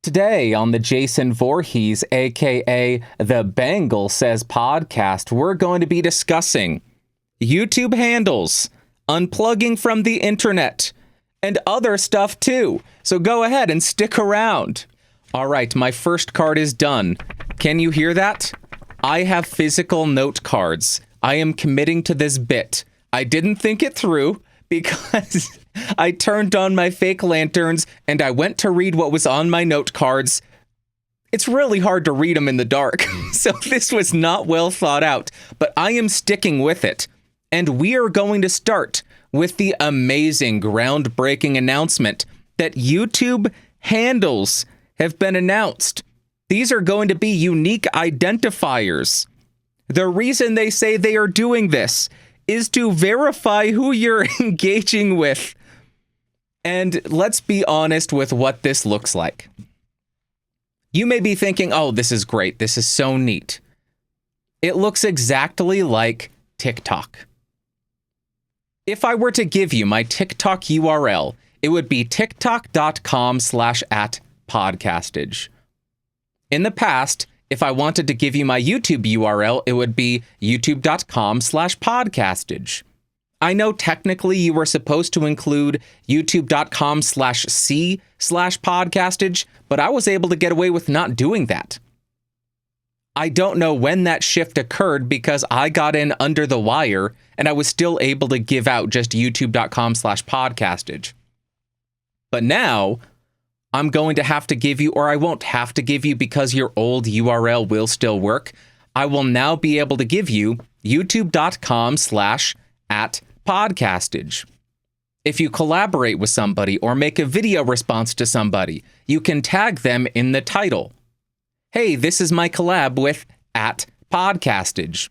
Today on the Jason Voorhees, aka The Bangle Says podcast, we're going to be discussing YouTube handles, unplugging from the internet, and other stuff too. So go ahead and stick around. All right, my first card is done. Can you hear that? I have physical note cards. I am committing to this bit. I didn't think it through because I turned on my fake lanterns and I went to read what was on my note cards. It's really hard to read them in the dark, so this was not well thought out, but I am sticking with it. And we are going to start with the amazing, groundbreaking announcement that YouTube handles have been announced. These are going to be unique identifiers. The reason they say they are doing this is to verify who you're engaging with. And let's be honest with what this looks like. You may be thinking, oh, this is great. This is so neat. It looks exactly like TikTok. If I were to give you my TikTok URL, it would be tiktok.com/@podcastage. In the past, if I wanted to give you my YouTube URL, it would be youtube.com/podcastage. I know technically you were supposed to include youtube.com/c/podcastage, but I was able to get away with not doing that. I don't know when that shift occurred because I got in under the wire and I was still able to give out just youtube.com/podcastage. But now I'm going to have to give you, or I won't have to give you because your old URL will still work. I will now be able to give you youtube.com/@podcastage. If you collaborate with somebody or make a video response to somebody, you can tag them in the title. Hey, this is my collab with @podcastage.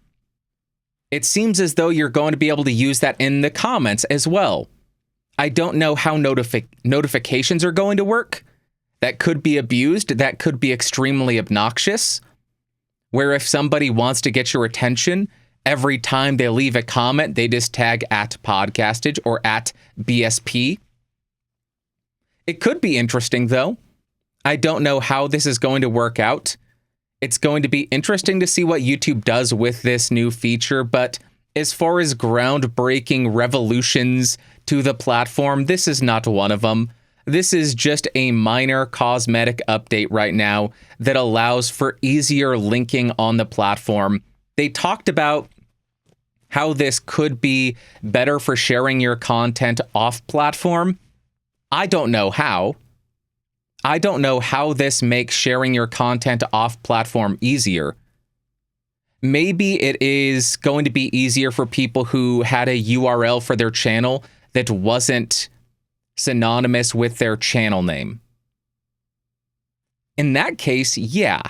It seems as though you're going to be able to use that in the comments as well. I don't know how notifications are going to work. That could be abused. That could be extremely obnoxious. Where if somebody wants to get your attention, every time they leave a comment, they just tag @podcastage or @BSP. It could be interesting, though. I don't know how this is going to work out. It's going to be interesting to see what YouTube does with this new feature, but as far as groundbreaking revolutions to the platform, this is not one of them. This is just a minor cosmetic update right now that allows for easier linking on the platform. They talked about how this could be better for sharing your content off platform. I don't know how. I don't know how this makes sharing your content off platform easier. Maybe it is going to be easier for people who had a URL for their channel that wasn't synonymous with their channel name. In that case, yeah.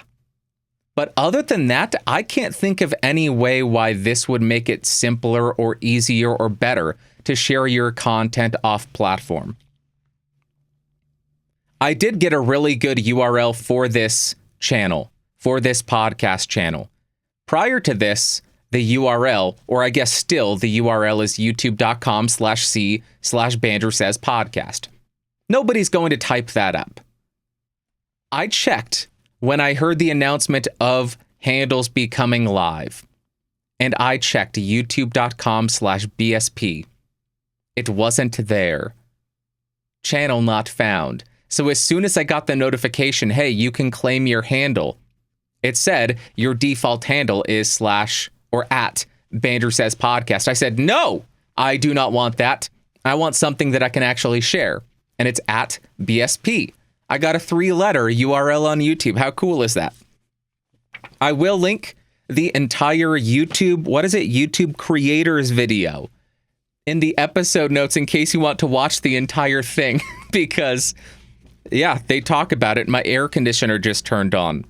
But other than that, I can't think of any way why this would make it simpler or easier or better to share your content off platform. I did get a really good URL for this channel, for this podcast channel. Prior to this, the URL, or I guess still the URL is youtube.com/c/Bandrew Says Podcast. Nobody's going to type that up. I checked when I heard the announcement of handles becoming live, and I checked youtube.com/BSP. It wasn't there. Channel not found. So as soon as I got the notification, hey, you can claim your handle, it said your default handle is @Bandrew Says Podcast. I said, no, I do not want that. I want something that I can actually share. And it's @BSP. I got a 3-letter URL on YouTube. How cool is that? I will link the entire YouTube creators video in the episode notes in case you want to watch the entire thing because, yeah, they talk about it. My air conditioner just turned on.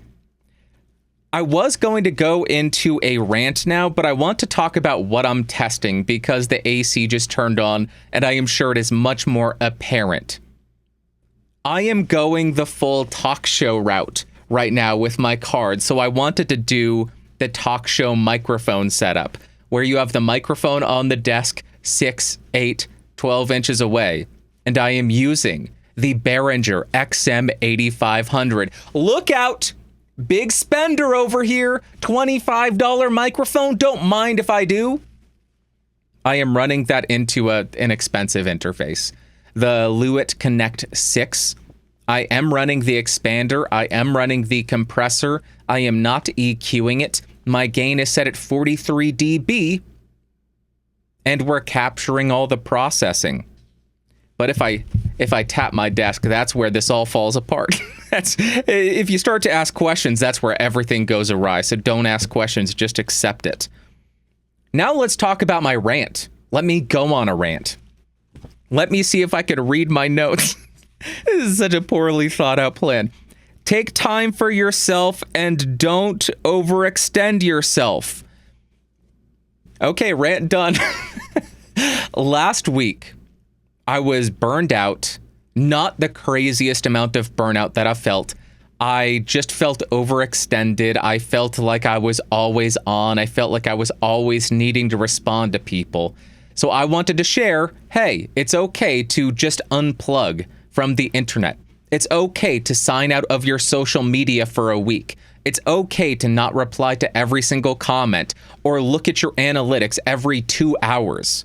I was going to go into a rant now, but I want to talk about what I'm testing because the AC just turned on and I am sure it is much more apparent. I am going the full talk show route right now with my card, so I wanted to do the talk show microphone setup where you have the microphone on the desk 6, 8, 12 inches away, and I am using the Behringer XM8500. Look out! Big spender over here. $25 microphone. Don't mind if I do. I am running that into an expensive interface. The Lewitt Connect 6. I am running the expander. I am running the compressor. I am not EQing it. My gain is set at 43 dB. And we're capturing all the processing. But if I tap my desk, that's where this all falls apart. If you start to ask questions, that's where everything goes awry. So don't ask questions, just accept it. Now let's talk about my rant. Let me go on a rant. Let me see if I could read my notes. This is such a poorly thought out plan. Take time for yourself and don't overextend yourself. Okay, rant done. Last week, I was burned out. Not the craziest amount of burnout that I felt. I just felt overextended. I felt like I was always on. I felt like I was always needing to respond to people. So I wanted to share, hey, it's okay to just unplug from the internet. It's okay to sign out of your social media for a week. It's okay to not reply to every single comment or look at your analytics every 2 hours.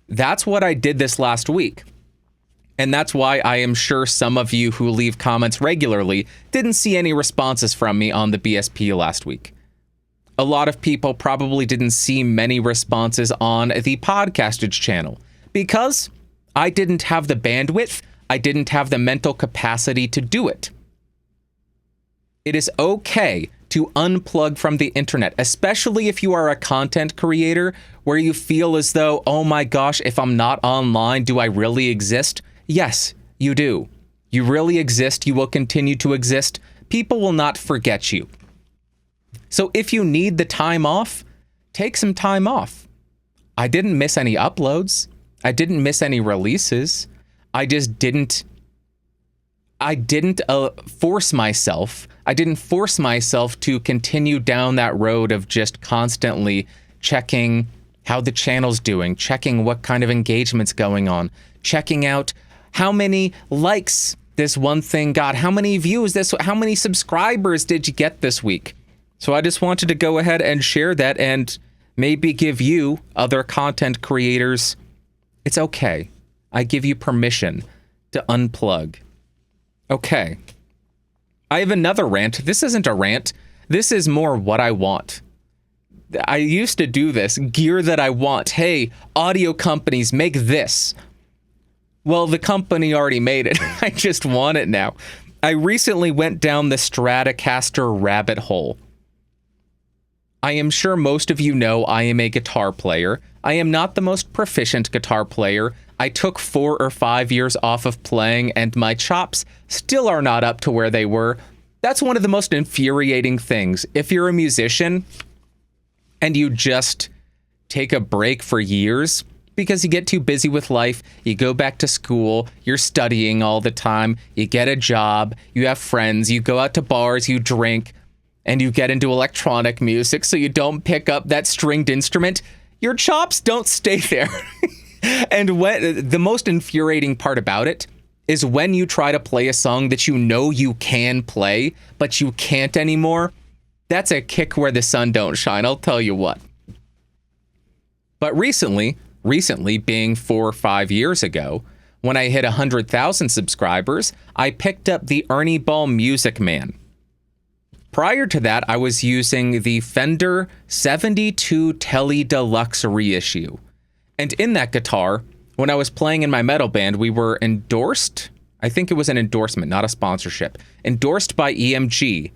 That's what I did this last week. And that's why I am sure some of you who leave comments regularly didn't see any responses from me on the BSP last week. A lot of people probably didn't see many responses on the Podcastage channel because I didn't have the bandwidth, I didn't have the mental capacity to do it. It is okay to unplug from the internet, especially if you are a content creator where you feel as though, oh my gosh, if I'm not online, do I really exist? Yes, you do. You really exist. You will continue to exist. People will not forget you. So if you need the time off, take some time off. I didn't miss any uploads. I didn't miss any releases. I just didn't force myself. I didn't force myself to continue down that road of just constantly checking how the channel's doing, checking what kind of engagement's going on, checking out how many likes this one thing got, how many views how many subscribers did you get this week? So I just wanted to go ahead and share that and maybe give you, other content creators, it's okay. I give you permission to unplug. Okay. I have another rant. This isn't a rant. This is more what I want. I used to do this. Gear that I want. Hey, audio companies, make this. Well, the company already made it. I just want it now. I recently went down the Stratocaster rabbit hole. I am sure most of you know I am a guitar player. I am not the most proficient guitar player. I took 4 or 5 years off of playing, and my chops still are not up to where they were. That's one of the most infuriating things. If you're a musician and you just take a break for years because you get too busy with life, you go back to school, you're studying all the time, you get a job, you have friends, you go out to bars, you drink, and you get into electronic music so you don't pick up that stringed instrument, your chops don't stay there. And the most infuriating part about it is when you try to play a song that you know you can play, but you can't anymore. That's a kick where the sun don't shine, I'll tell you what. But recently being 4 or 5 years ago, when I hit 100,000 subscribers, I picked up the Ernie Ball Music Man. Prior to that, I was using the Fender 72 Tele Deluxe reissue. And in that guitar, when I was playing in my metal band, we were endorsed. I think it was an endorsement, not a sponsorship. Endorsed by EMG.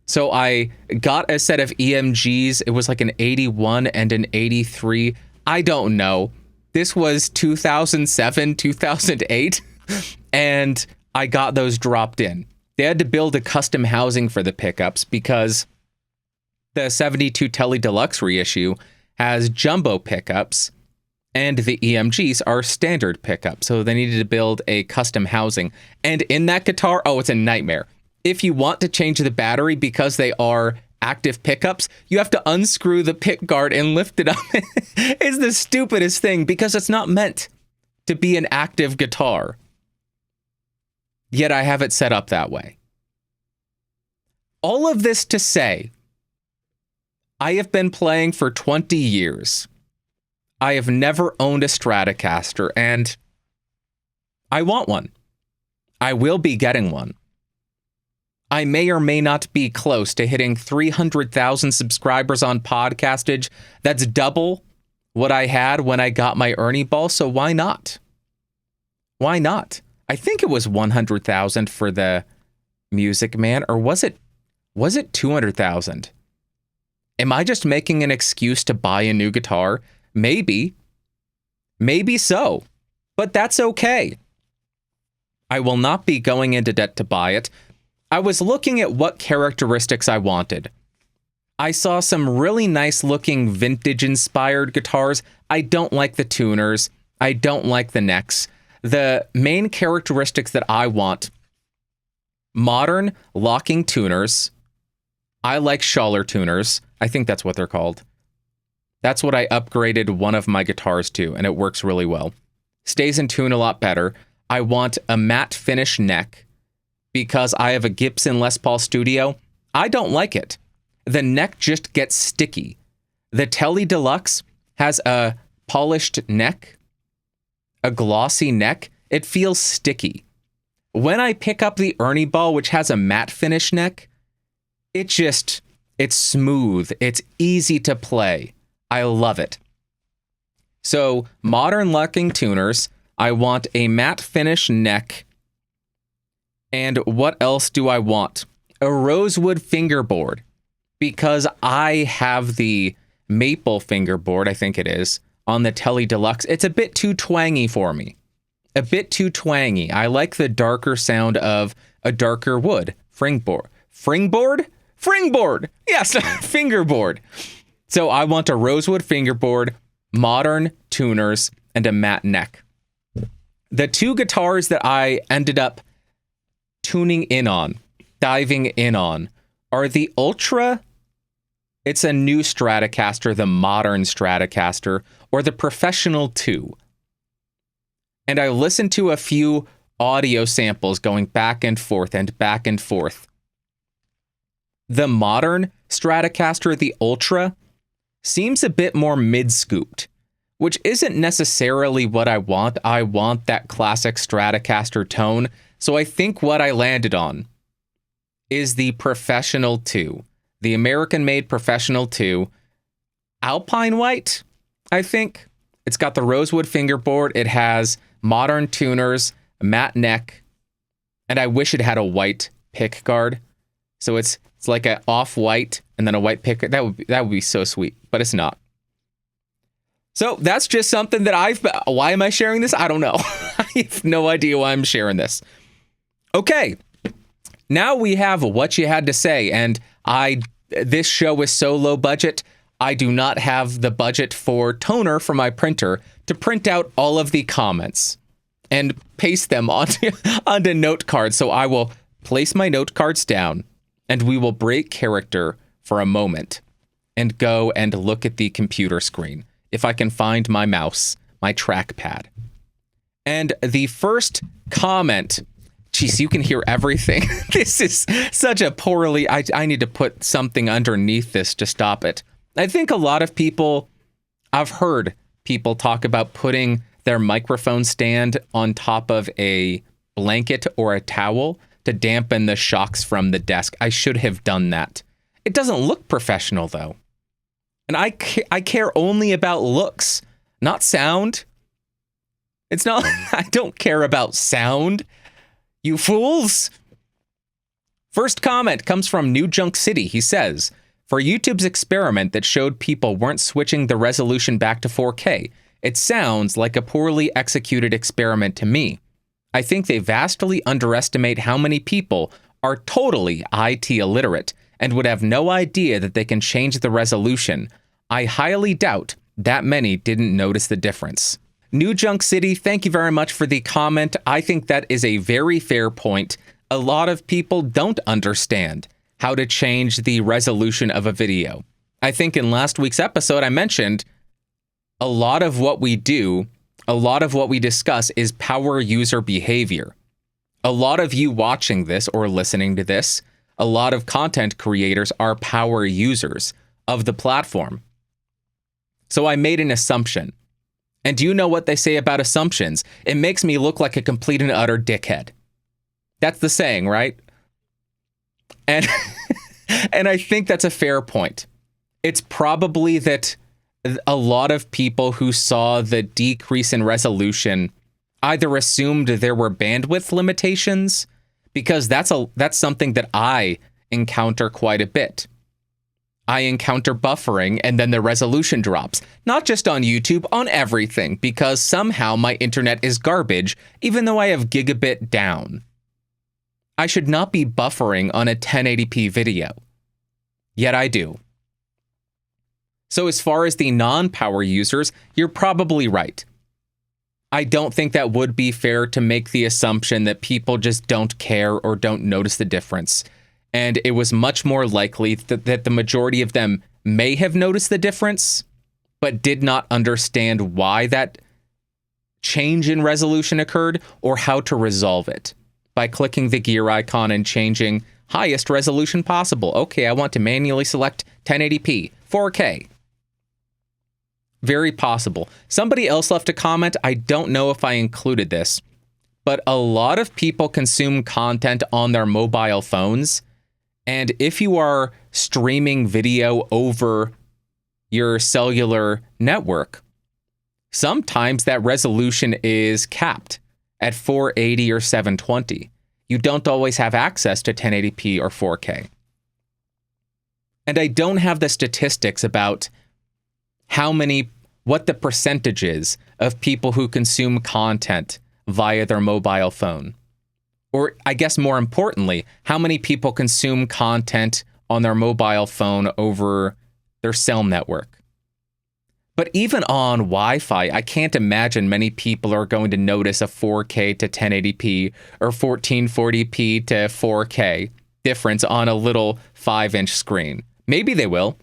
So I got a set of EMGs. It was like an 81 and an 83. I don't know. This was 2007, 2008. And I got those dropped in. They had to build a custom housing for the pickups because the 72 Tele Deluxe reissue has jumbo pickups. And the EMGs are standard pickups, so they needed to build a custom housing. And in that guitar, oh, it's a nightmare. If you want to change the battery because they are active pickups, you have to unscrew the pick guard and lift it up. It's the stupidest thing because it's not meant to be an active guitar. yet I have it set up that way. All of this to say, I have been playing for 20 years. I have never owned a Stratocaster, and I want one. I will be getting one. I may or may not be close to hitting 300,000 subscribers on Podcastage. That's double what I had when I got my Ernie Ball, so why not? Why not? I think it was 100,000 for the Music Man, or was it 200,000? Am I just making an excuse to buy a new guitar? Maybe. Maybe so. But that's okay. I will not be going into debt to buy it. I was looking at what characteristics I wanted. I saw some really nice looking vintage inspired guitars. I don't like the tuners. I don't like the necks. The main characteristics that I want: modern locking tuners. I like Schaller tuners. I think that's what they're called. That's what I upgraded one of my guitars to, and it works really well. Stays in tune a lot better. I want a matte finish neck because I have a Gibson Les Paul Studio. I don't like it. The neck just gets sticky. The Tele Deluxe has a polished neck, a glossy neck. It feels sticky. When I pick up the Ernie Ball, which has a matte finish neck, it's smooth. It's easy to play. I love it. So, modern locking tuners. I want a matte finish neck. And what else do I want? A rosewood fingerboard. Because I have the maple fingerboard, I think it is, on the Tele Deluxe. It's a bit too twangy for me. A bit too twangy. I like the darker sound of a darker wood. Fringboard. Fringboard! Yes, fingerboard. So I want a rosewood fingerboard, modern tuners, and a matte neck. The two guitars that I ended up diving in on, are the Ultra. It's a new Stratocaster, the modern Stratocaster, or the Professional 2. And I listened to a few audio samples going back and forth and back and forth. The modern Stratocaster, the Ultra, seems a bit more mid-scooped, which isn't necessarily what I want. I want that classic Stratocaster tone. So I think what I landed on is the Professional 2, the American-made Professional 2, Alpine White, I think. It's got the rosewood fingerboard. It has modern tuners, a matte neck, and I wish it had a white pick guard. So it's like an off-white and then a white pick. That would be so sweet, but it's not. So that's just something that why am I sharing this? I don't know. I have no idea why I'm sharing this. Okay, now we have what you had to say, and this show is so low budget, I do not have the budget for toner for my printer to print out all of the comments and paste them onto note cards. So I will place my note cards down, and we will break character for a moment and go and look at the computer screen. If I can find my mouse, my trackpad. And the first comment, geez, you can hear everything. This is such a poorly, I need to put something underneath this to stop it. I think a lot of people, I've heard people talk about putting their microphone stand on top of a blanket or a towel to dampen the shocks from the desk. I should have done that. It doesn't look professional though. And I care only about looks, not sound. It's not, I don't care about sound, you fools. First comment comes from New Junk City. He says, for YouTube's experiment that showed people weren't switching the resolution back to 4K, it sounds like a poorly executed experiment to me. I think they vastly underestimate how many people are totally IT illiterate and would have no idea that they can change the resolution. I highly doubt that many didn't notice the difference. New Junk City, thank you very much for the comment. I think that is a very fair point. A lot of people don't understand how to change the resolution of a video. I think in last week's episode, I mentioned a lot of what we do, a lot of what we discuss is power user behavior. A lot of you watching this or listening to this, a lot of content creators are power users of the platform. So I made an assumption. And do you know what they say about assumptions? It makes me look like a complete and utter dickhead. That's the saying, right? And and I think that's a fair point. It's probably that a lot of people who saw the decrease in resolution either assumed there were bandwidth limitations, because that's something that I encounter quite a bit. I encounter buffering and then the resolution drops, not just on YouTube, on everything, because somehow my internet is garbage, even though I have gigabit down. I should not be buffering on a 1080p video, yet I do. So as far as the non-power users, you're probably right. I don't think that would be fair to make the assumption that people just don't care or don't notice the difference. And it was much more likely that the majority of them may have noticed the difference, but did not understand why that change in resolution occurred or how to resolve it by clicking the gear icon and changing highest resolution possible. Okay, I want to manually select 1080p, 4K. Very possible. Somebody else left a comment. I don't know if I included this, but a lot of people consume content on their mobile phones. And if you are streaming video over your cellular network, sometimes that resolution is capped at 480 or 720. You don't always have access to 1080p or 4K. And I don't have the statistics about what the percentage is of people who consume content via their mobile phone. Or I guess more importantly, how many people consume content on their mobile phone over their cell network. But even on Wi-Fi, I can't imagine many people are going to notice a 4K to 1080p or 1440p to 4K difference on a little 5-inch screen. Maybe they will.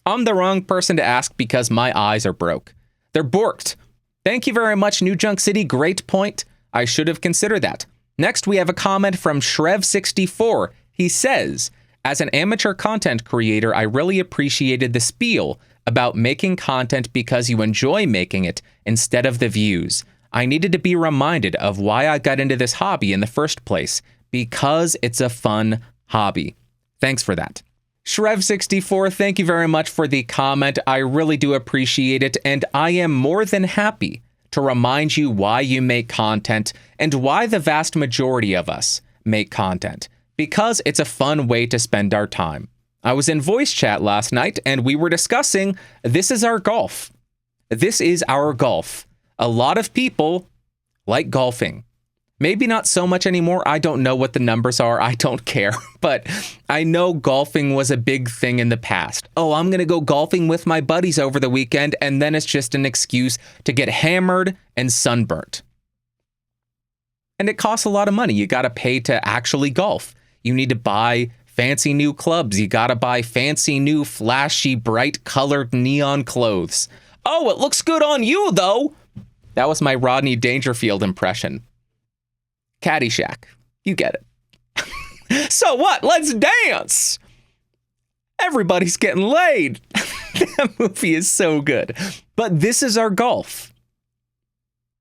I'm the wrong person to ask because my eyes are broke. They're borked. Thank you very much, New Junk City. Great point. I should have considered that. Next, we have a comment from Shrev64. He says, as an amateur content creator, I really appreciated the spiel about making content because you enjoy making it instead of the views. I needed to be reminded of why I got into this hobby in the first place, because it's a fun hobby. Thanks for that. Shrev64, thank you very much for the comment. I really do appreciate it, and I am more than happy to remind you why you make content and why the vast majority of us make content, because it's a fun way to spend our time. I was in voice chat last night, and we were discussing this is our golf. This is our golf. A lot of people like golfing. Maybe not so much anymore. I don't know what the numbers are. I don't care. But I know golfing was a big thing in the past. Oh, I'm going to go golfing with my buddies over the weekend, and then it's just an excuse to get hammered and sunburnt. And it costs a lot of money. You got to pay to actually golf. You need to buy fancy new clubs. You got to buy fancy new flashy, bright colored neon clothes. Oh, it looks good on you, though. That was my Rodney Dangerfield impression. Caddyshack. You get it. So what? Let's dance. Everybody's getting laid. That movie is so good. But this is our golf.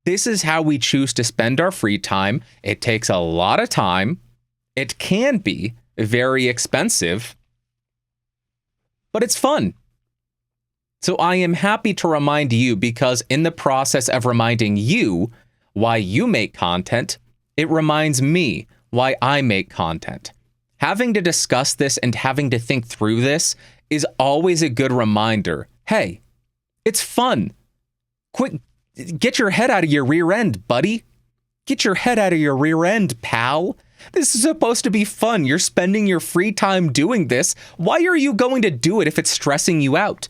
This is how we choose to spend our free time. It takes a lot of time. It can be very expensive, but it's fun. So I am happy to remind you, because in the process of reminding you why you make content, it reminds me why I make content. Having to discuss this and having to think through this is always a good reminder. Hey, it's fun. Quick, get your head out of your rear end, buddy. Get your head out of your rear end, pal. This is supposed to be fun. You're spending your free time doing this. Why are you going to do it if it's stressing you out?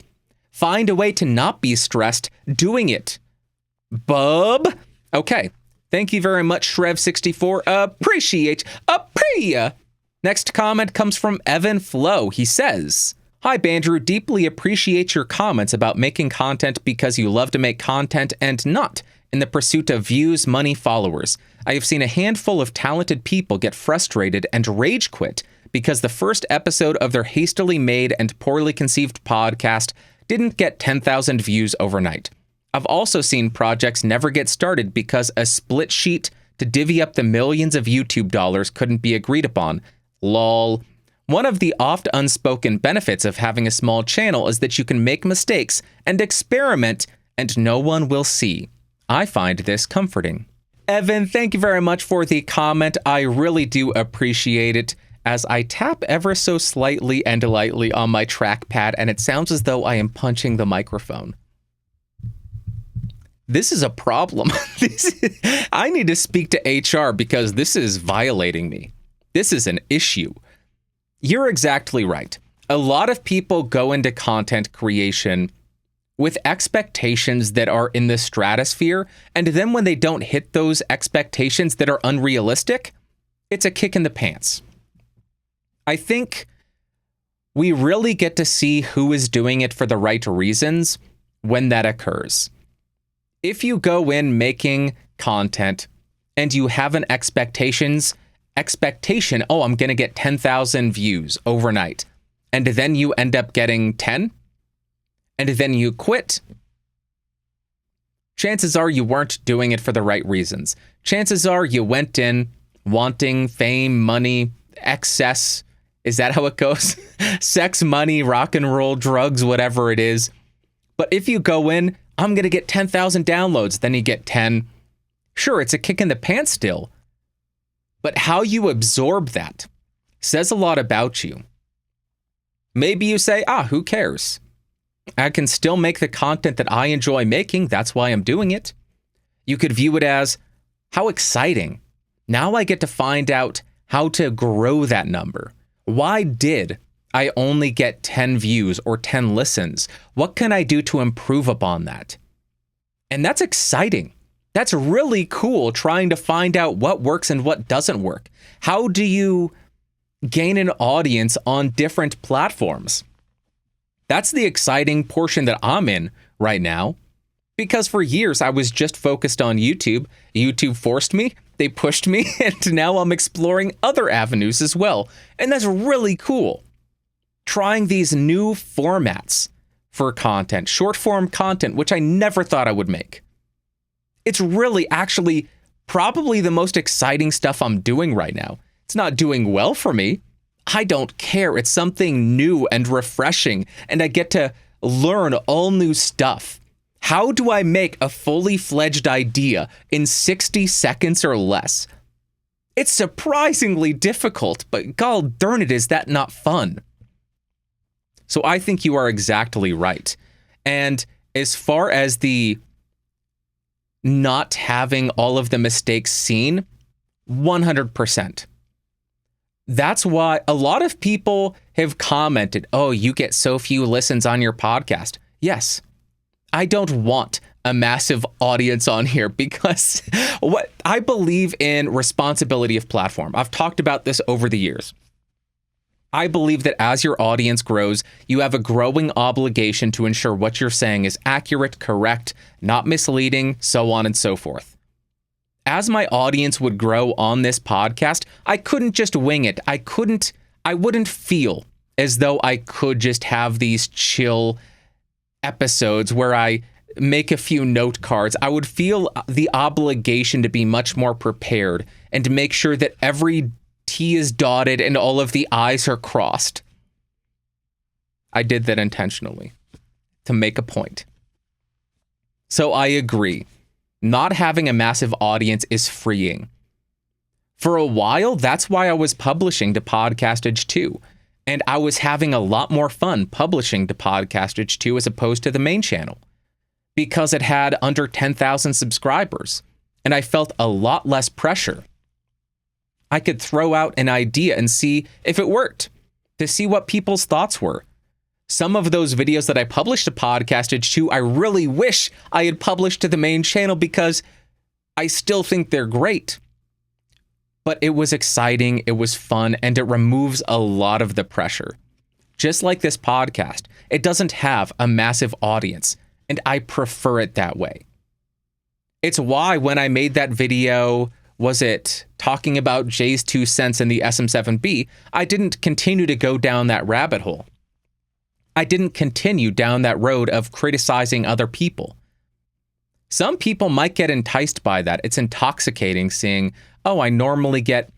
Find a way to not be stressed doing it. Bub. Okay. Thank you very much, Shrev64. Appreciate. Next comment comes from Evan Flo. He says, hi, Bandrew. Deeply appreciate your comments about making content because you love to make content and not in the pursuit of views, money, followers. I have seen a handful of talented people get frustrated and rage quit because the first episode of their hastily made and poorly conceived podcast didn't get 10,000 views overnight. I've also seen projects never get started because a split sheet to divvy up the millions of YouTube dollars couldn't be agreed upon. Lol. One of the oft unspoken benefits of having a small channel is that you can make mistakes and experiment and no one will see. I find this comforting. Evan, thank you very much for the comment. I really do appreciate it, as I tap ever so slightly and lightly on my trackpad, and it sounds as though I am punching the microphone. This is a problem. I need to speak to HR because this is violating me. This is an issue. You're exactly right. A lot of people go into content creation with expectations that are in the stratosphere, and then when they don't hit those expectations that are unrealistic, it's a kick in the pants. I think we really get to see who is doing it for the right reasons when that occurs. If you go in making content and you have an expectation, oh, I'm going to get 10,000 views overnight, and then you end up getting 10, and then you quit, chances are you weren't doing it for the right reasons. Chances are you went in wanting fame, money, excess. Is that how it goes? Sex, money, rock and roll, drugs, whatever it is. But if you go in, I'm going to get 10,000 downloads, then you get 10. Sure, it's a kick in the pants still. But how you absorb that says a lot about you. Maybe you say, who cares? I can still make the content that I enjoy making. That's why I'm doing it. You could view it as, how exciting. Now I get to find out how to grow that number. Why did I only get 10 views or 10 listens? What can I do to improve upon that? And that's exciting. That's really cool, trying to find out what works and what doesn't work. How do you gain an audience on different platforms? That's the exciting portion that I'm in right now, because for years I was just focused on YouTube. YouTube forced me, they pushed me, and now I'm exploring other avenues as well. And that's really cool. Trying these new formats for content, short form content, which I never thought I would make. It's really actually probably the most exciting stuff I'm doing right now. It's not doing well for me. I don't care. It's something new and refreshing, and I get to learn all new stuff. How do I make a fully fledged idea in 60 seconds or less? It's surprisingly difficult, but god darn it, is that not fun? So I think you are exactly right. And as far as the not having all of the mistakes seen, 100%. That's why a lot of people have commented, oh, you get so few listens on your podcast. Yes, I don't want a massive audience on here because what I believe in responsibility of platform. I've talked about this over the years. I believe that as your audience grows, you have a growing obligation to ensure what you're saying is accurate, correct, not misleading, so on and so forth. As my audience would grow on this podcast, I couldn't just wing it. I wouldn't feel as though I could just have these chill episodes where I make a few note cards. I would feel the obligation to be much more prepared and to make sure that every T is dotted and all of the I's are crossed. I did that intentionally to make a point. So I agree. Not having a massive audience is freeing. For a while, that's why I was publishing to Podcastage 2. And I was having a lot more fun publishing to Podcastage 2 as opposed to the main channel, because it had under 10,000 subscribers, and I felt a lot less pressure. I could throw out an idea and see if it worked, to see what people's thoughts were. Some of those videos that I published to Podcastage 2, I really wish I had published to the main channel because I still think they're great. But it was exciting, it was fun, and it removes a lot of the pressure. Just like this podcast, it doesn't have a massive audience, and I prefer it that way. It's why when I made that video, was it talking about Jay's 2 cents in the SM7B, I didn't continue to go down that rabbit hole. I didn't continue down that road of criticizing other people. Some people might get enticed by that. It's intoxicating seeing, oh, I normally get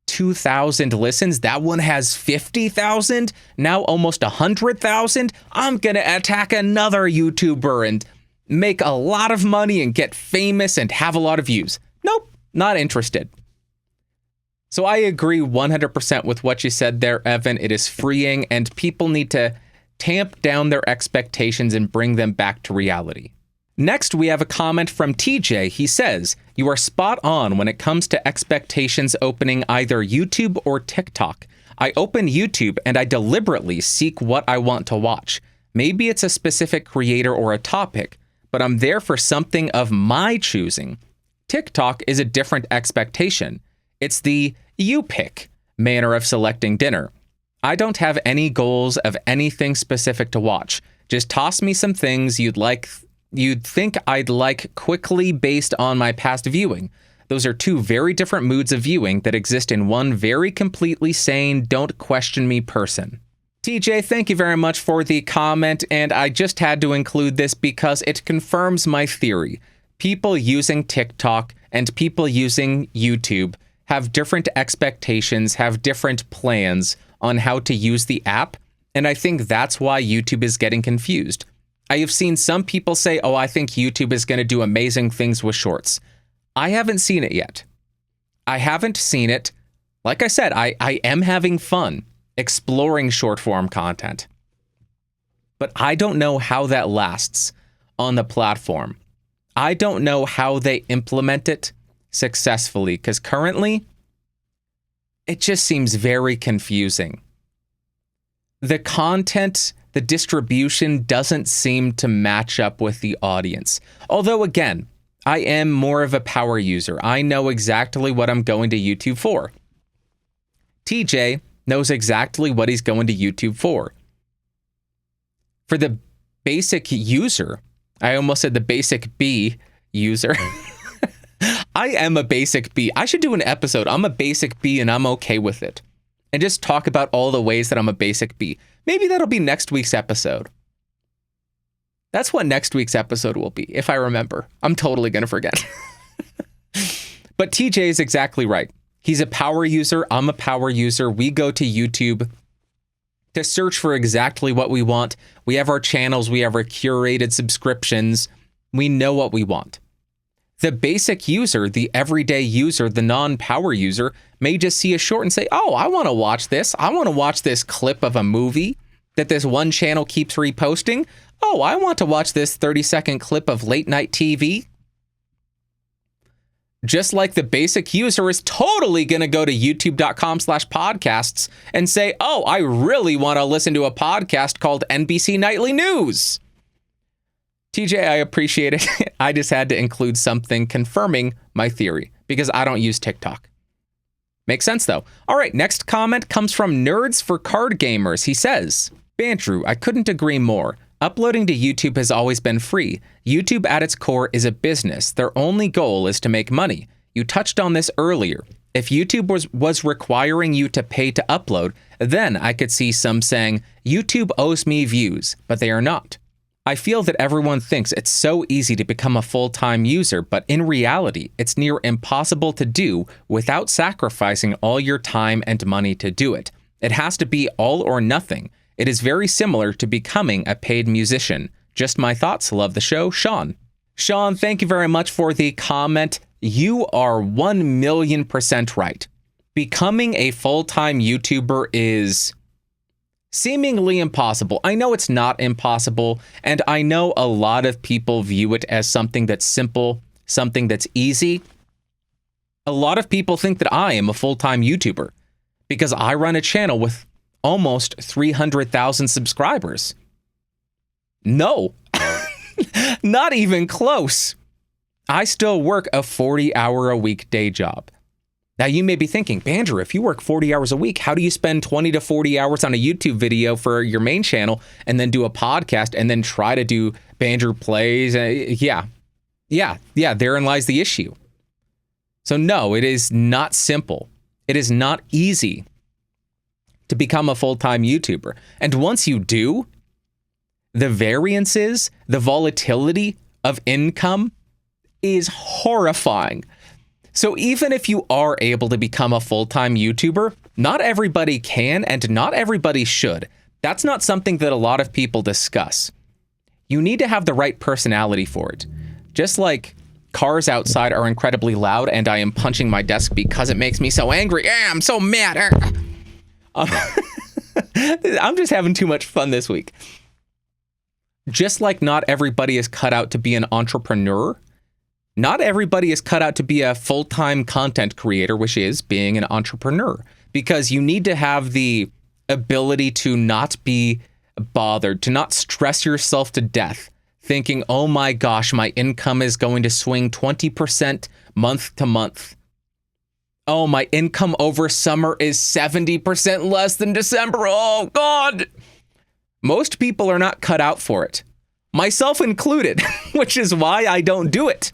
2,000 listens. That one has 50,000, now almost 100,000. I'm going to attack another YouTuber and make a lot of money and get famous and have a lot of views. Nope, not interested. So I agree 100% with what you said there, Evan. It is freeing, and people need to tamp down their expectations and bring them back to reality. Next, we have a comment from TJ. He says, "You are spot on when it comes to expectations opening either YouTube or TikTok. I open YouTube and I deliberately seek what I want to watch. Maybe it's a specific creator or a topic, but I'm there for something of my choosing. TikTok is a different expectation. It's the you pick manner of selecting dinner. I don't have any goals of anything specific to watch. Just toss me some things you'd think I'd like quickly based on my past viewing. Those are two very different moods of viewing that exist in one very completely sane, don't question me person." TJ, thank you very much for the comment, and I just had to include this because it confirms my theory. People using TikTok and people using YouTube have different expectations, have different plans on how to use the app, and I think that's why YouTube is getting confused. I have seen some people say, oh, I think YouTube is going to do amazing things with shorts. I haven't seen it yet. I haven't seen it. Like I said, I am having fun exploring short form content. But I don't know how that lasts on the platform. I don't know how they implement it successfully, because currently it just seems very confusing. The content, the distribution doesn't seem to match up with the audience. Although, again, I am more of a power user. I know exactly what I'm going to YouTube for. TJ knows exactly what he's going to YouTube for. For the basic user, I almost said the basic B user. I am a basic B. I should do an episode. I'm a basic B and I'm okay with it. And just talk about all the ways that I'm a basic B. Maybe that'll be next week's episode. That's what next week's episode will be, if I remember. I'm totally going to forget. But TJ is exactly right. He's a power user. I'm a power user. We go to YouTube to search for exactly what we want. We have our channels. We have our curated subscriptions. We know what we want. The basic user, the everyday user, the non-power user may just see a short and say, oh, I want to watch this. I want to watch this clip of a movie that this one channel keeps reposting. Oh, I want to watch this 30-second clip of late night TV. Just like the basic user is totally going to go to youtube.com/podcasts and say, oh, I really want to listen to a podcast called NBC Nightly News. TJ, I appreciate it. I just had to include something confirming my theory because I don't use TikTok. Makes sense, though. All right, next comment comes from Nerds for Card Gamers. He says, Bandrew, I couldn't agree more. Uploading to YouTube has always been free. YouTube at its core is a business. Their only goal is to make money. You touched on this earlier. If YouTube was requiring you to pay to upload, then I could see some saying, YouTube owes me views, but they are not. I feel that everyone thinks it's so easy to become a full-time user, but in reality, it's near impossible to do without sacrificing all your time and money to do it. It has to be all or nothing. It is very similar to becoming a paid musician. Just my thoughts. Love the show. Sean. Sean, thank you very much for the comment. You are 1,000,000% right. Becoming a full-time YouTuber is seemingly impossible. I know it's not impossible, and I know a lot of people view it as something that's simple, something that's easy. A lot of people think that I am a full-time YouTuber because I run a channel with almost 300,000 subscribers. No, not even close. I still work a 40-hour-a-week day job. Now, you may be thinking, Bandrew, if you work 40 hours a week, how do you spend 20 to 40 hours on a YouTube video for your main channel and then do a podcast and then try to do Bandrew Plays? Yeah, Yeah, therein lies the issue. So no, it is not simple. It is not easy to become a full-time YouTuber. And once you do, the variances, the volatility of income is horrifying. So even if you are able to become a full-time YouTuber, not everybody can and not everybody should. That's not something that a lot of people discuss. You need to have the right personality for it. Just like cars outside are incredibly loud and I am punching my desk because it makes me so angry. I'm so mad. I'm just having too much fun this week. Just like not everybody is cut out to be an entrepreneur, not everybody is cut out to be a full-time content creator, which is being an entrepreneur, because you need to have the ability to not be bothered, to not stress yourself to death, thinking, oh my gosh, my income is going to swing 20% month to month. Oh, my income over summer is 70% less than December. Oh, God. Most people are not cut out for it, myself included, which is why I don't do it.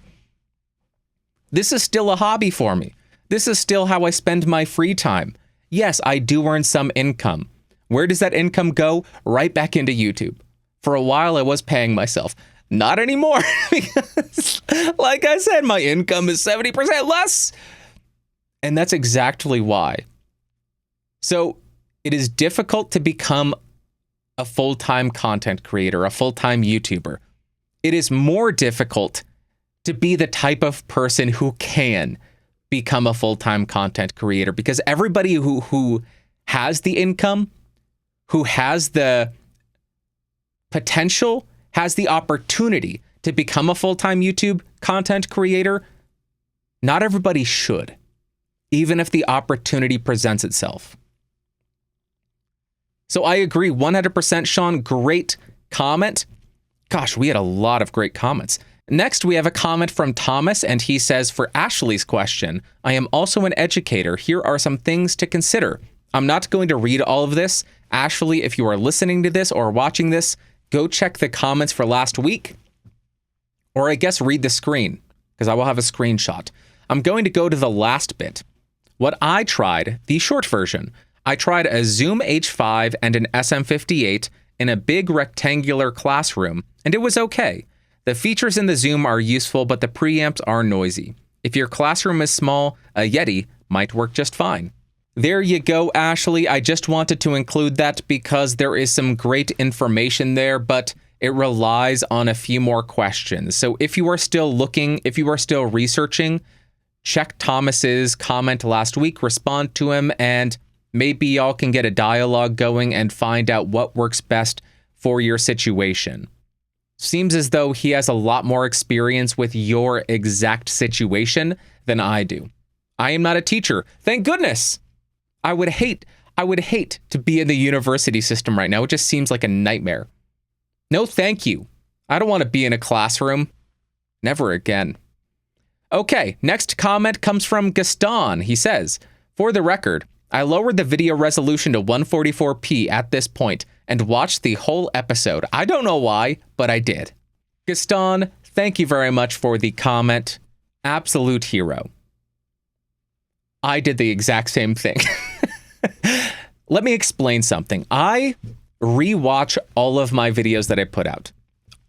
This is still a hobby for me. This is still how I spend my free time. Yes, I do earn some income. Where does that income go? Right back into YouTube. For a while, I was paying myself. Not anymore, because, like I said, my income is 70% less. And that's exactly why. So it is difficult to become a full-time content creator, a full-time YouTuber. It is more difficult to be the type of person who can become a full-time content creator, because everybody who has the income, who has the potential, has the opportunity to become a full-time YouTube content creator, not everybody should, even if the opportunity presents itself. So I agree 100%, Sean. Great comment. Gosh, we had a lot of great comments. Next, we have a comment from Thomas, and he says, for Ashley's question, I am also an educator. Here are some things to consider. I'm not going to read all of this. Ashley, if you are listening to this or watching this, go check the comments for last week, or I guess read the screen, because I will have a screenshot. I'm going to go to the last bit. What I tried, the short version, I tried a Zoom H5 and an SM58 in a big rectangular classroom, and it was okay. The features in the Zoom are useful, but the preamps are noisy. If your classroom is small, a Yeti might work just fine. There you go, Ashley. I just wanted to include that because there is some great information there, but it relies on a few more questions. So if you are still looking, if you are still researching, check Thomas's comment last week, respond to him, and maybe y'all can get a dialogue going and find out what works best for your situation. Seems as though he has a lot more experience with your exact situation than I do. I am not a teacher. Thank goodness. I would hate to be in the university system right now. It just seems like a nightmare. No, thank you. I don't want to be in a classroom. Never again. Okay, next comment comes from Gaston. He says, for the record, I lowered the video resolution to 144p at this point and watched the whole episode. I don't know why, but I did. Gaston, thank you very much for the comment. Absolute hero. I did the exact same thing. Let me explain something. I rewatch all of my videos that I put out.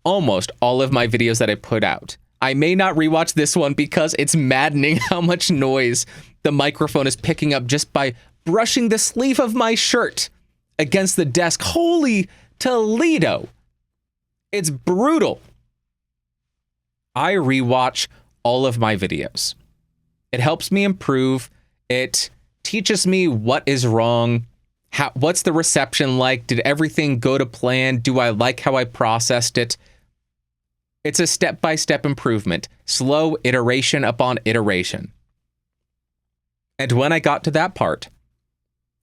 Almost all of my videos that I put out. I may not rewatch this one because it's maddening how much noise the microphone is picking up just by brushing the sleeve of my shirt against the desk. Holy Toledo. It's brutal. I rewatch all of my videos. It helps me improve. It teaches me what is wrong. What's the reception like? Did everything go to plan? Do I like how I processed it? It's a step-by-step improvement. Slow iteration upon iteration. And when I got to that part,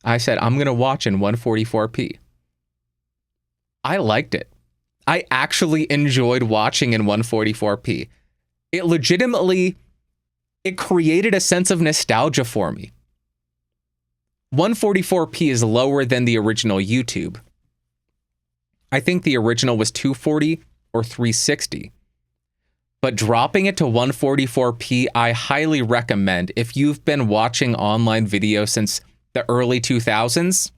I said, I'm going to watch in 144p. I liked it. I actually enjoyed watching in 144p. It legitimately, it created a sense of nostalgia for me. 144p is lower than the original YouTube. I think the original was 240 or 360. But dropping it to 144p, I highly recommend if you've been watching online video since the early 2000s,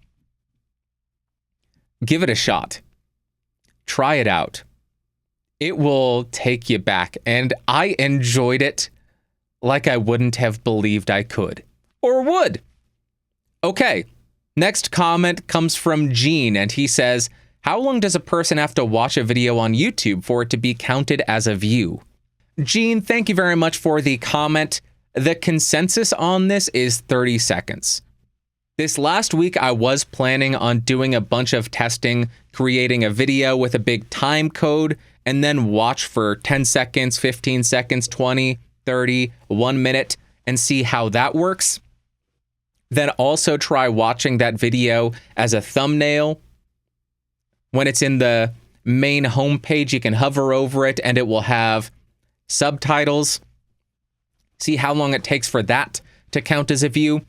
give it a shot. Try it out. It will take you back, and I enjoyed it like I wouldn't have believed I could or would. Okay, next comment comes from Gene, and he says, how long does a person have to watch a video on YouTube for it to be counted as a view? Gene, thank you very much for the comment. The consensus on this is 30 seconds. This last week, I was planning on doing a bunch of testing, creating a video with a big time code, and then watch for 10 seconds, 15 seconds, 20, 30, 1 minute, and see how that works. Then also try watching that video as a thumbnail. When it's in the main homepage, you can hover over it and it will have subtitles. See how long it takes for that to count as a view.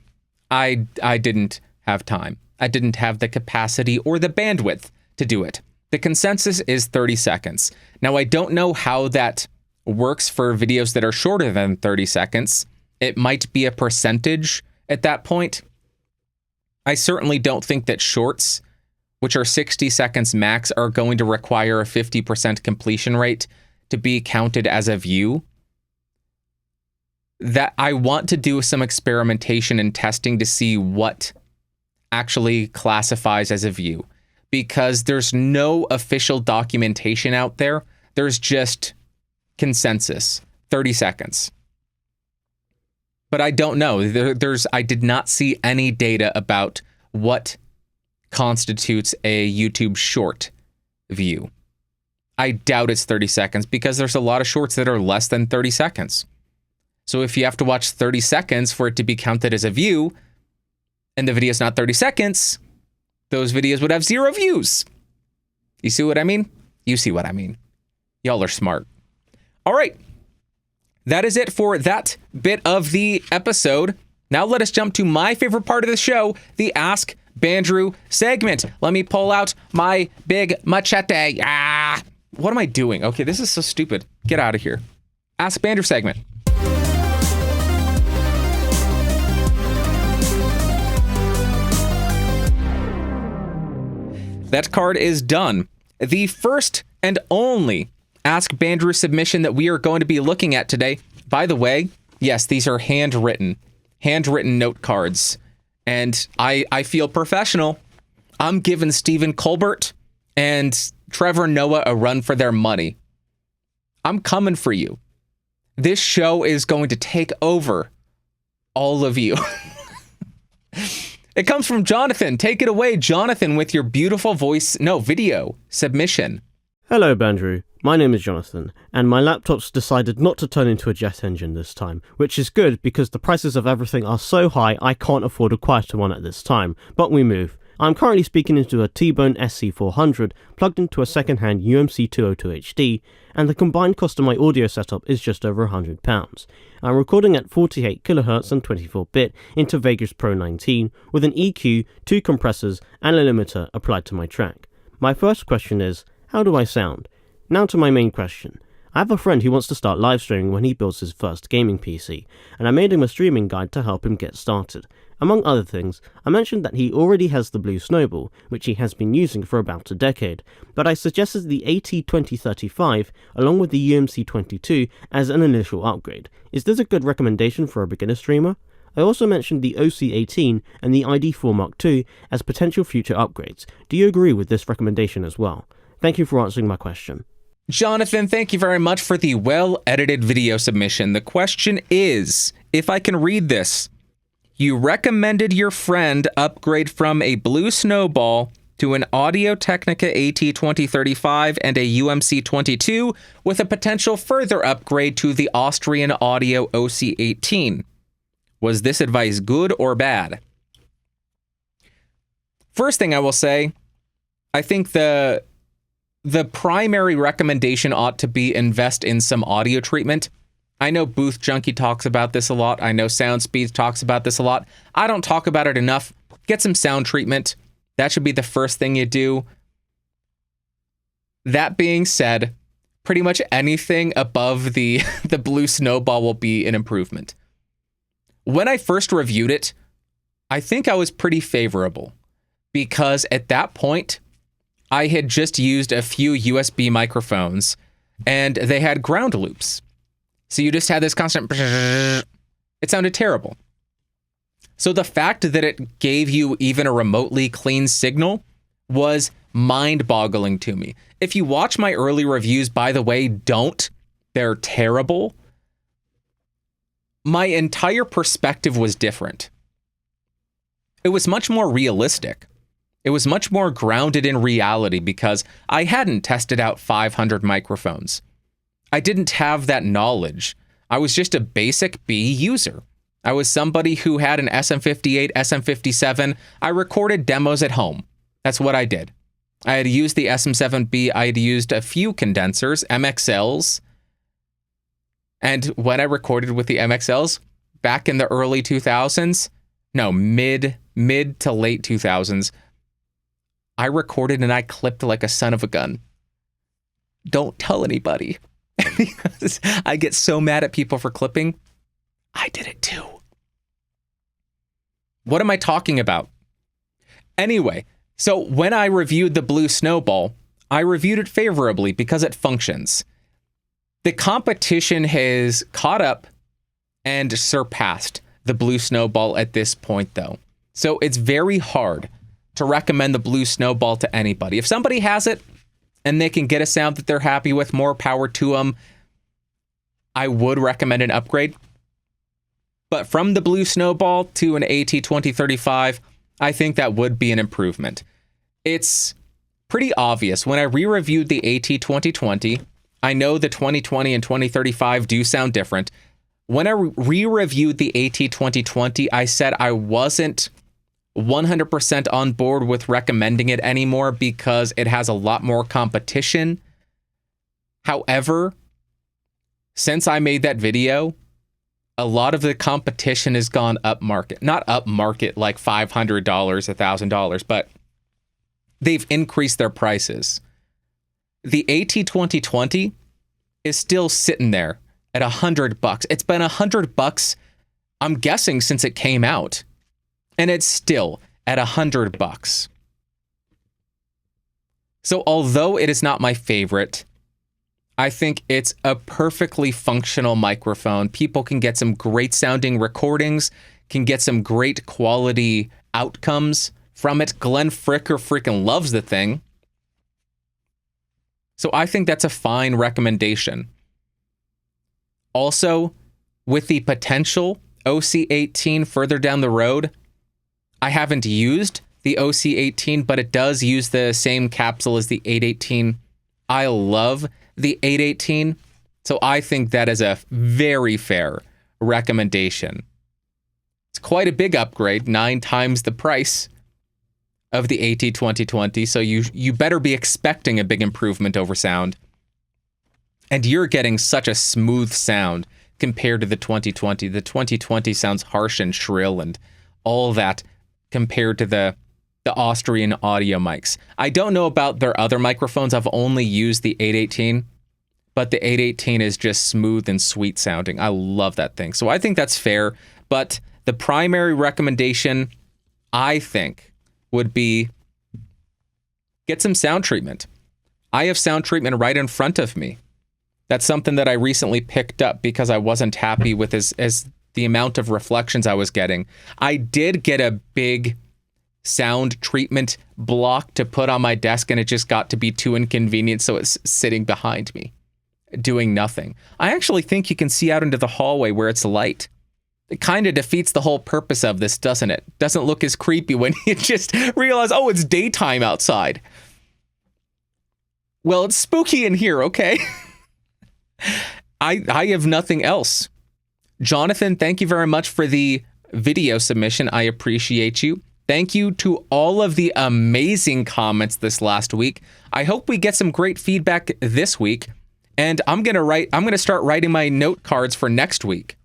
I didn't have time. I didn't have the capacity or the bandwidth to do it. The consensus is 30 seconds. Now, I don't know how that works for videos that are shorter than 30 seconds. It might be a percentage at that point. I certainly don't think that shorts, which are 60 seconds max, are going to require a 50% completion rate to be counted as a view. That I want to do some experimentation and testing to see what actually classifies as a view, because there's no official documentation out there. There's just consensus, 30 seconds. But I don't know. I did not see any data about what constitutes a YouTube short view. I doubt it's 30 seconds because there's a lot of shorts that are less than 30 seconds. So if you have to watch 30 seconds for it to be counted as a view, and the video's not 30 seconds, those videos would have 0 views. You see what I mean? You see what I mean. Y'all are smart. All right. That is it for that bit of the episode. Now let us jump to my favorite part of the show, the Ask Bandrew segment. Let me pull out my big machete. What am I doing? Okay, this is so stupid. Get out of here. Ask Bandrew segment. That card is done. The first and only Ask Bandrew submission that we are going to be looking at today. By the way, yes, these are handwritten note cards. And I feel professional. I'm giving Stephen Colbert and Trevor Noah a run for their money. I'm coming for you. This show is going to take over all of you. It comes from Jonathan. Take it away, Jonathan, with your beautiful video submission. Hello, Bandrew. My name is Jonathan, and my laptop's decided not to turn into a jet engine this time, which is good because the prices of everything are so high I can't afford a quieter one at this time, but we move. I'm currently speaking into a T-Bone SC400 plugged into a second-hand UMC 202HD, and the combined cost of my audio setup is just over £100. I'm recording at 48 kHz and 24-bit into Vegas Pro 19 with an EQ, 2 compressors, and a limiter applied to my track. My first question is, how do I sound? Now to my main question. I have a friend who wants to start live streaming when he builds his first gaming PC, and I made him a streaming guide to help him get started. Among other things, I mentioned that he already has the blue Snowball, which he has been using for about a decade, but I suggested the AT2035 along with the UMC22 as an initial upgrade. Is this a good recommendation for a beginner streamer? I also mentioned the OC18 and the ID4 Mark II as potential future upgrades. Do you agree with this recommendation as well? Thank you for answering my question. Jonathan, thank you very much for the well-edited video submission. The question is, if I can read this, you recommended your friend upgrade from a blue Snowball to an Audio-Technica AT2035 and a UMC22 with a potential further upgrade to the Austrian Audio OC18. Was this advice good or bad? First thing I will say, I think the primary recommendation ought to be invest in some audio treatment. I know Booth Junkie talks about this a lot. I know SoundSpeed talks about this a lot. I don't talk about it enough. Get some sound treatment. That should be the first thing you do. That being said, pretty much anything above the blue Snowball will be an improvement. When I first reviewed it, I think I was pretty favorable because at that point, I had just used a few USB microphones and they had ground loops. So you just had this constant, it sounded terrible. So the fact that it gave you even a remotely clean signal was mind-boggling to me. If you watch my early reviews, by the way, don't. They're terrible. My entire perspective was different. It was much more realistic. It was much more grounded in reality because I hadn't tested out 500 microphones. I didn't have that knowledge. I was just a basic B user. I was somebody who had an SM58, SM57. I recorded demos at home. That's what I did. I had used the SM7B. I had used a few condensers, MXLs. And when I recorded with the MXLs back in the early 2000s, no, mid to late 2000s, I recorded and I clipped like a son of a gun. Don't tell anybody because I get so mad at people for clipping. I did it too. What am I talking about? Anyway, so when I reviewed the blue Snowball, I reviewed it favorably because it functions. The competition has caught up and surpassed the blue Snowball at this point, though. So it's very hard to recommend the blue Snowball to anybody. If somebody has it and they can get a sound that they're happy with, more power to them, I would recommend an upgrade. But from the blue Snowball to an AT2035, I think that would be an improvement. It's pretty obvious. When I re-reviewed the AT2020, I know the 2020 and 2035 do sound different. When I re-reviewed the AT2020, I said I wasn't 100% on board with recommending it anymore because it has a lot more competition. However, since I made that video, a lot of the competition has gone up market. Not up market like $500, $1,000, but they've increased their prices. The AT2020 is still sitting there at $100. It's been $100, I'm guessing, since it came out. And it's still at $100. So although it is not my favorite, I think it's a perfectly functional microphone. People can get some great sounding recordings, can get some great quality outcomes from it. Glenn Fricker freaking loves the thing. So I think that's a fine recommendation. Also, with the potential OC18 further down the road, I haven't used the OC18, but it does use the same capsule as the 818. I love the 818, so I think that is a very fair recommendation. It's quite a big upgrade, 9 times the price of the AT2020, so you better be expecting a big improvement over sound. And you're getting such a smooth sound compared to the 2020. The 2020 sounds harsh and shrill and all that compared to the Austrian audio mics. I don't know about their other microphones. I've only used the 818, but the 818 is just smooth and sweet sounding. I love that thing. So I think that's fair, but the primary recommendation, I think, would be get some sound treatment. I have sound treatment right in front of me. That's something that I recently picked up because I wasn't happy with as the amount of reflections I was getting. I did get a big sound treatment block to put on my desk, and it just got to be too inconvenient, so it's sitting behind me, doing nothing. I actually think you can see out into the hallway where it's light. It kind of defeats the whole purpose of this, doesn't it? Doesn't look as creepy when you just realize, oh, it's daytime outside. Well, it's spooky in here, okay? I have nothing else. Jonathan, thank you very much for the video submission. I appreciate you. Thank you to all of the amazing comments this last week. I hope we get some great feedback this week. And I'm going to start writing my note cards for next week.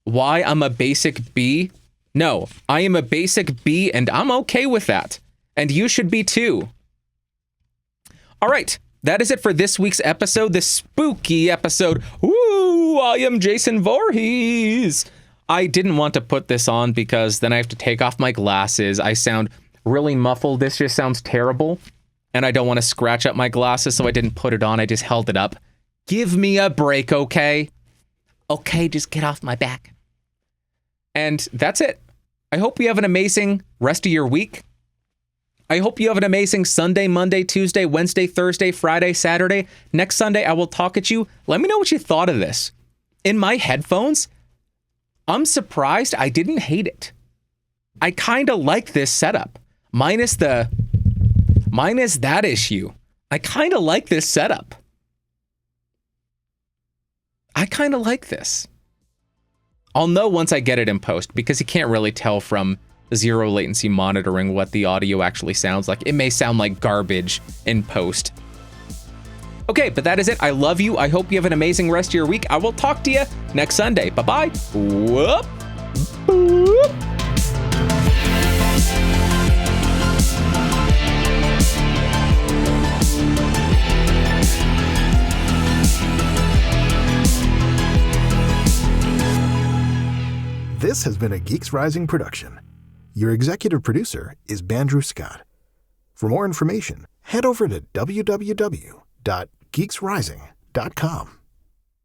Why I'm a basic B? No, I am a basic B and I'm okay with that. And you should be too. All right. That is it for this week's episode, this spooky episode. Ooh, I am Jason Voorhees. I didn't want to put this on because then I have to take off my glasses. I sound really muffled. This just sounds terrible. And I don't want to scratch up my glasses, so I didn't put it on. I just held it up. Give me a break, okay? Okay, just get off my back. And that's it. I hope you have an amazing rest of your week. I hope you have an amazing Sunday, Monday, Tuesday, Wednesday, Thursday, Friday, Saturday. Next Sunday, I will talk at you. Let me know what you thought of this. In my headphones, I'm surprised I didn't hate it. I kind of like this setup. Minus that issue. I kind of like this setup. I kind of like this. I'll know once I get it in post because you can't really tell from zero latency monitoring what the audio actually sounds like. It may sound like garbage in post. Okay, but that is it. I love you. I hope you have an amazing rest of your week. I will talk to you next Sunday. Bye-bye. Whoop. Boop. This has been a Geeks Rising production. Your executive producer is Bandrew Scott. For more information, head over to www.geeksrising.com.